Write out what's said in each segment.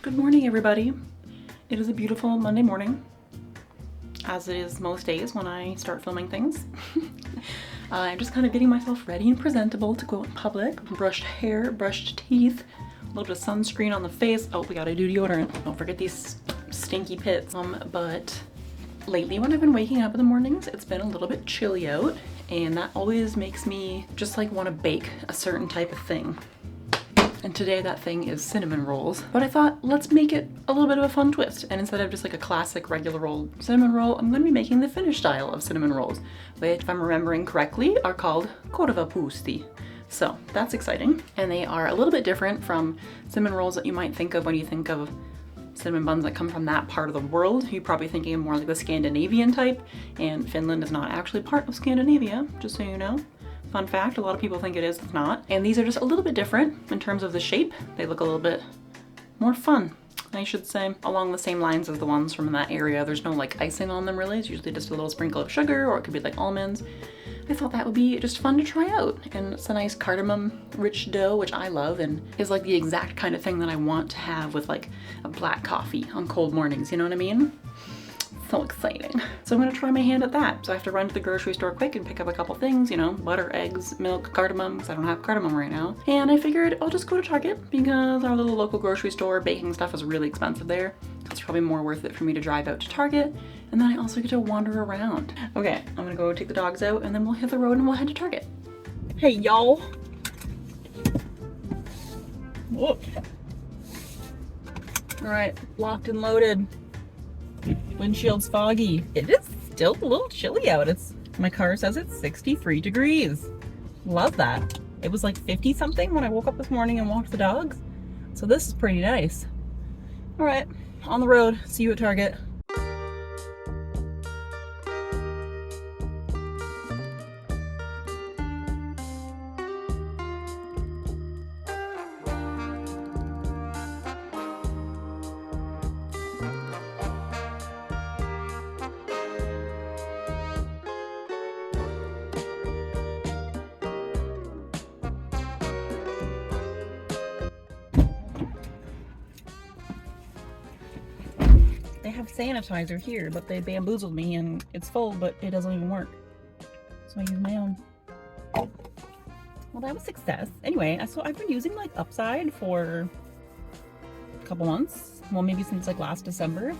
Good morning, everybody. It is a beautiful Monday morning, as it is most days when I start filming things. I'm just kind of getting myself ready and presentable to go out in public. Brushed hair, brushed teeth, a little bit of sunscreen on the face. Oh, we gotta do deodorant. Don't forget these stinky pits. But lately when I've been waking up in the mornings, it's been a little bit chilly out, and that always makes me just like want to bake a certain type of thing. And today that thing is cinnamon rolls. But I thought, let's make it a little bit of a fun twist. And instead of just like a classic regular old cinnamon roll, I'm gonna be making the Finnish style of cinnamon rolls, which, if I'm remembering correctly, are called korvapuustit. So that's exciting. And they are a little bit different from cinnamon rolls that you might think of when you think of cinnamon buns that come from that part of the world. You're probably thinking of more like the Scandinavian type, and Finland is not actually part of Scandinavia, just so you know. Fun fact, a lot of people think it is, it's not. And these are just a little bit different in terms of the shape. They look a little bit more fun, I should say, along the same lines as the ones from that area. There's no like icing on them really. It's usually just a little sprinkle of sugar, or it could be like almonds. I thought that would be just fun to try out. And it's a nice cardamom rich dough, which I love and is like the exact kind of thing that I want to have with like a black coffee on cold mornings, you know what I mean? So exciting. So I'm gonna try my hand at that. So I have to run to the grocery store quick and pick up a couple things, you know, butter, eggs, milk, cardamom, because I don't have cardamom right now. And I figured I'll just go to Target because our little local grocery store baking stuff is really expensive there. So it's probably more worth it for me to drive out to Target. And then I also get to wander around. Okay, I'm gonna go take the dogs out and then we'll hit the road and we'll head to Target. Hey, y'all. Whoop. All right, locked and loaded. Windshield's foggy. It is still a little chilly out. My car says it's 63 degrees. Love that. It was like 50 something when I woke up this morning and walked the dogs. So this is pretty nice. All right, on the road. See you at Target. They have sanitizer here, but they bamboozled me and it's full, but it doesn't even work. So I use my own. Well, that was success. Anyway, so I've been using like Upside for a couple months. Well, maybe since like last December.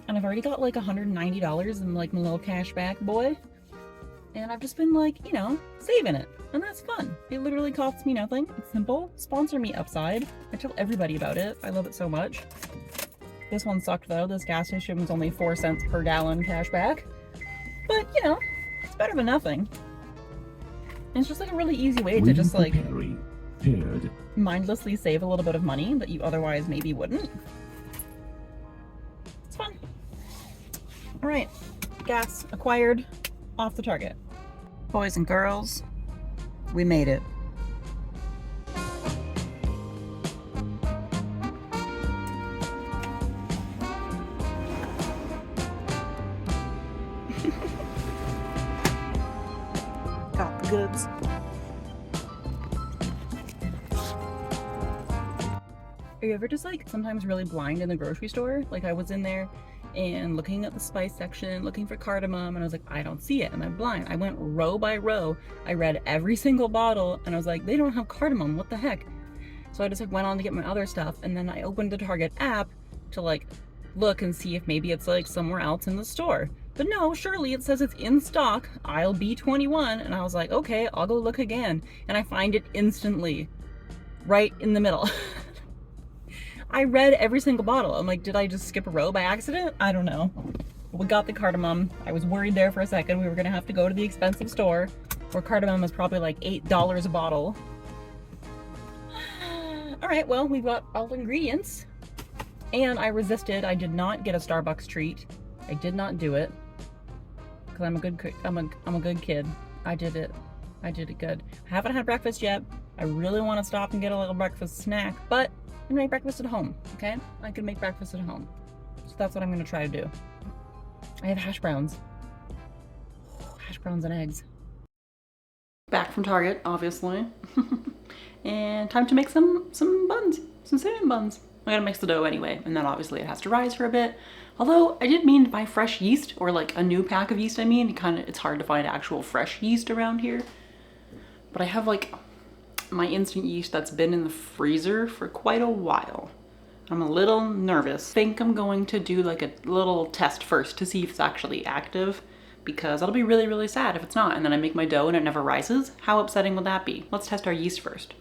And I've already got like $190 in like my little cash back boy. And I've just been like, you know, saving it. And that's fun. It literally costs me nothing. It's simple. Sponsor me, Upside. I tell everybody about it. I love it so much. This one sucked though. This gas station was only 4 cents per gallon cash back. But, you know, it's better than nothing. And it's just like a really easy way to just like mindlessly save a little bit of money that you otherwise maybe wouldn't. It's fun. All right, gas acquired, off the Target. Boys and girls, we made it. Got the goods. Are you ever just like sometimes really blind in the grocery store? Like I was in there and looking at the spice section, looking for cardamom, and I was like, I don't see it, and I'm blind. I went row by row. I read every single bottle, and I was like, they don't have cardamom, what the heck? So I just like went on to get my other stuff, and then I opened the Target app to like look and see if maybe it's like somewhere else in the store. But no, surely it says it's in stock, aisle B21, and I was like, okay, I'll go look again. And I find it instantly, right in the middle. I read every single bottle. I'm like, did I just skip a row by accident? I don't know. We got the cardamom. I was worried there for a second. We were gonna have to go to the expensive store where cardamom is probably like $8 a bottle. All right, well, we've got all the ingredients. And I resisted. I did not get a Starbucks treat. I did not do it. Because I'm a good kid. I did it. I did it good. I haven't had breakfast yet. I really want to stop and get a little breakfast snack, but I can make breakfast at home, okay? I can make breakfast at home. So that's what I'm gonna try to do. I have hash browns. Hash browns and eggs. Back from Target, obviously. And time to make some buns. some cinnamon buns. I gotta mix the dough anyway, and then obviously it has to rise for a bit. Although I did mean to buy fresh yeast, or like a new pack of yeast. I mean, it's hard to find actual fresh yeast around here. But I have like my instant yeast that's been in the freezer for quite a while. I'm a little nervous. I think I'm going to do like a little test first to see if it's actually active, because that'll be really, really sad if it's not, and then I make my dough and it never rises. How upsetting would that be? Let's test our yeast first.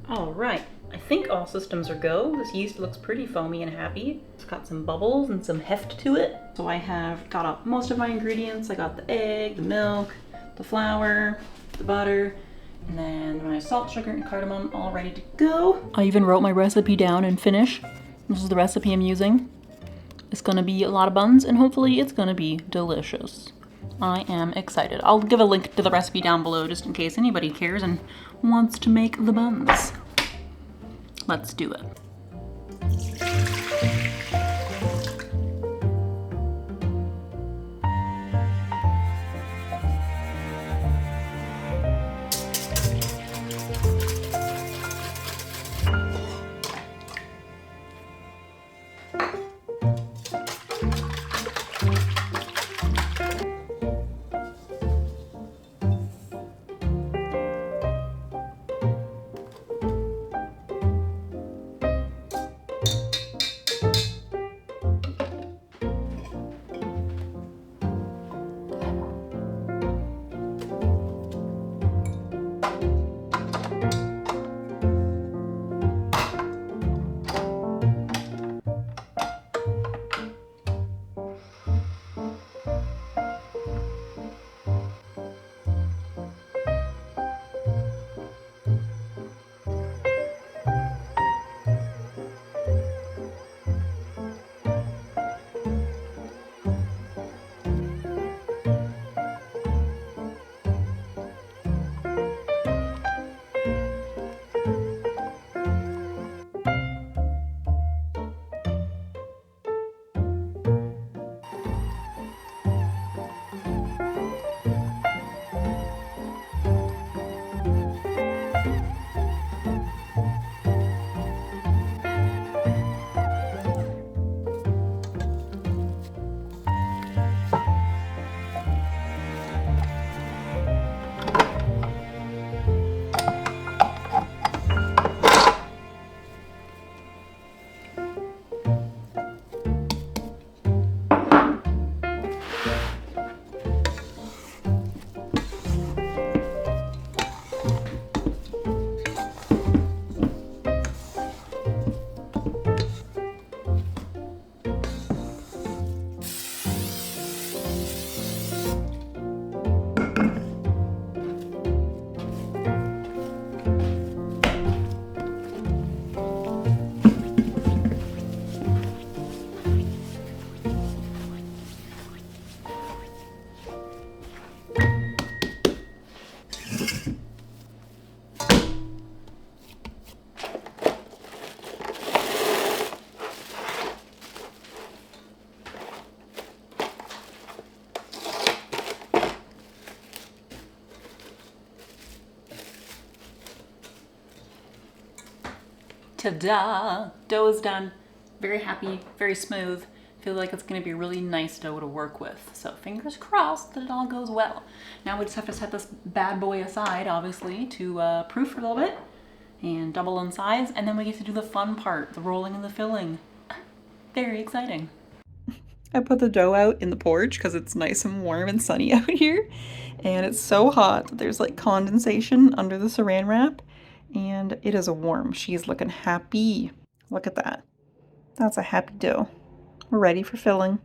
All right, I think all systems are go. This yeast looks pretty foamy and happy. It's got some bubbles and some heft to it. So I have got up most of my ingredients. I got the egg, the milk, the flour, the butter, and then my salt, sugar, and cardamom all ready to go. I even wrote my recipe down in Finnish. This is the recipe I'm using. It's gonna be a lot of buns, and hopefully it's gonna be delicious. I am excited. I'll give a link to the recipe down below just in case anybody cares and wants to make the buns. Let's do it. Ta-da! Dough is done. Very happy, very smooth. Feel like it's gonna be a really nice dough to work with. So fingers crossed that it all goes well. Now we just have to set this bad boy aside, obviously, to proof for a little bit and double in size, and then we get to do the fun part, the rolling and the filling. Very exciting. I put the dough out in the porch because it's nice and warm and sunny out here, and it's so hot that there's like condensation under the saran wrap, and it is warm. She's looking happy. Look at that. That's a happy dough. We're ready for filling.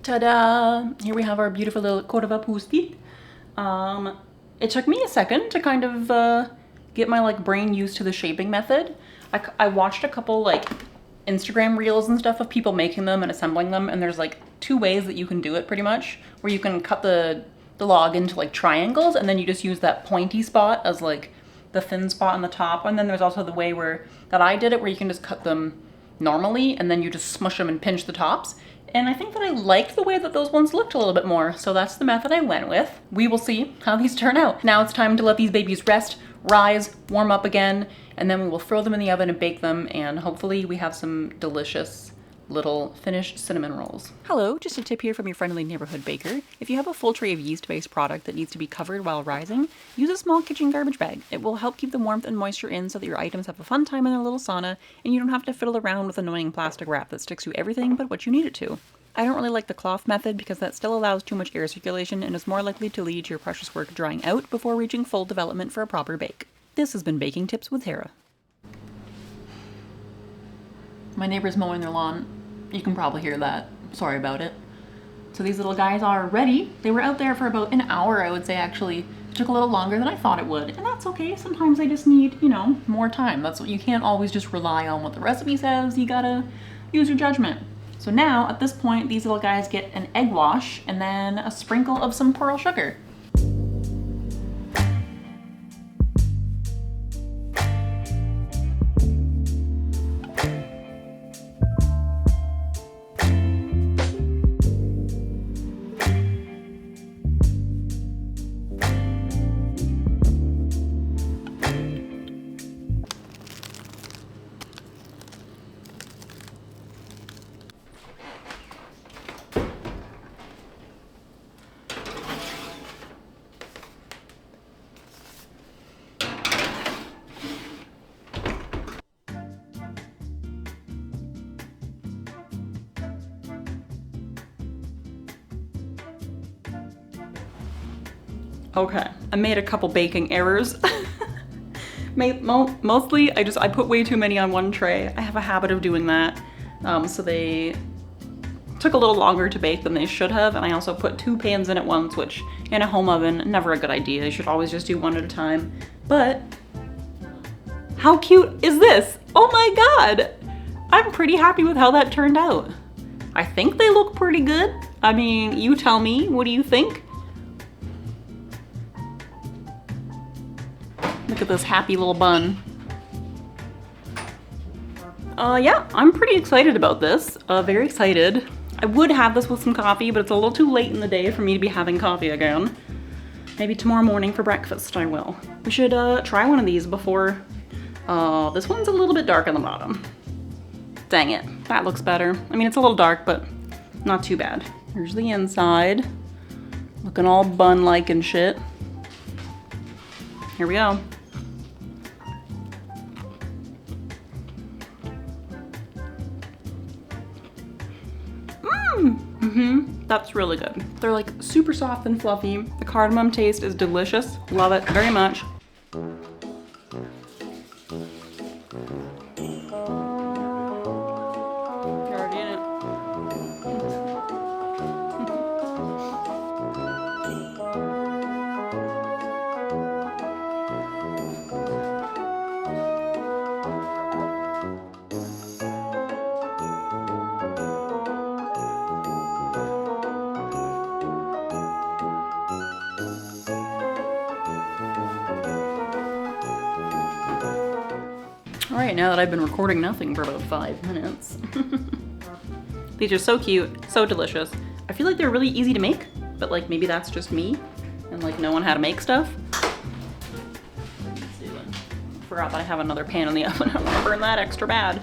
Ta-da! Here we have our beautiful little korvapuustit. It took me a second to kind of get my like brain used to the shaping method. I watched a couple like Instagram reels and stuff of people making them and assembling them, and there's like 2 ways that you can do it pretty much, where you can cut the log into like triangles and then you just use that pointy spot as like the thin spot on the top, and then there's also the way that I did it where you can just cut them normally and then you just smush them and pinch the tops. And I think that I liked the way that those ones looked a little bit more, so that's the method I went with. We will see how these turn out. Now it's time to let these babies rest, rise, warm up again, and then we will throw them in the oven and bake them, and hopefully we have some delicious little Finnish cinnamon rolls. Hello, just a tip here from your friendly neighborhood baker. If you have a full tray of yeast-based product that needs to be covered while rising, use a small kitchen garbage bag. It will help keep the warmth and moisture in so that your items have a fun time in their little sauna, and you don't have to fiddle around with annoying plastic wrap that sticks to everything but what you need it to. I don't really like the cloth method because that still allows too much air circulation and is more likely to lead to your precious work drying out before reaching full development for a proper bake. This has been Baking Tips with Tara. My neighbor's mowing their lawn. You can probably hear that. Sorry about it. So these little guys are ready. They were out there for about an hour, I would say, actually. It took a little longer than I thought it would, and that's okay. Sometimes they just need, you know, more time. That's what you can't always just rely on what the recipe says. You gotta use your judgment. So now, at this point, these little guys get an egg wash and then a sprinkle of some pearl sugar. Okay, I made a couple baking errors. Mostly, I put way too many on one tray. I have a habit of doing that. So they took a little longer to bake than they should have, and I also put 2 pans in at once, which in a home oven, never a good idea. You should always just do one at a time. But how cute is this? Oh my God! I'm pretty happy with how that turned out. I think they look pretty good. I mean, you tell me, what do you think? Look at this happy little bun. Yeah, I'm pretty excited about this. Very excited. I would have this with some coffee, but it's a little too late in the day for me to be having coffee again. Maybe tomorrow morning for breakfast I will. We should try one of these before... this one's a little bit dark on the bottom. Dang it, that looks better. I mean, it's a little dark, but not too bad. Here's the inside. Looking all bun-like and shit. Here we go. That's really good. They're like super soft and fluffy. The cardamom taste is delicious. Love it very much. You're already in it. All right, now that I've been recording nothing for about 5 minutes. These are so cute, so delicious. I feel like they're really easy to make, but like maybe that's just me and like knowing how to make stuff. Let's see then. Forgot that I have another pan in the oven. I don't want to burn that extra bad.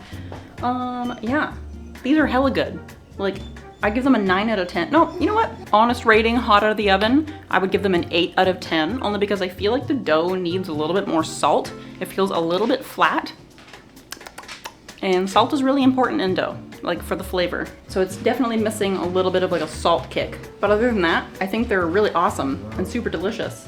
Yeah, these are hella good. Like, I give them a 9 out of 10. No, you know what? Honest rating, hot out of the oven, I would give them an 8 out of 10, only because I feel like the dough needs a little bit more salt. It feels a little bit flat. And salt is really important in dough, like for the flavor. So it's definitely missing a little bit of like a salt kick. But other than that, I think they're really awesome and super delicious.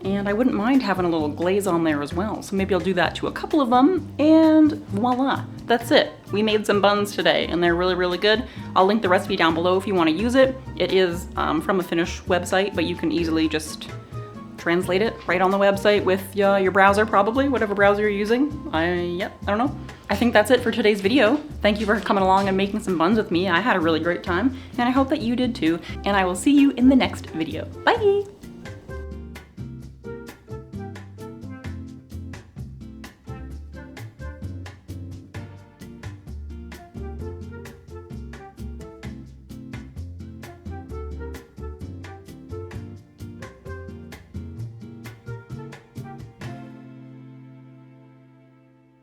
And I wouldn't mind having a little glaze on there as well. So maybe I'll do that to a couple of them, and voila, that's it. We made some buns today, and they're really, really good. I'll link the recipe down below if you want to use it. It is from a Finnish website, but you can easily just translate it right on the website with your browser, probably, whatever browser you're using. I don't know. I think that's it for today's video. Thank you for coming along and making some buns with me. I had a really great time, and I hope that you did too. And I will see you in the next video. Bye!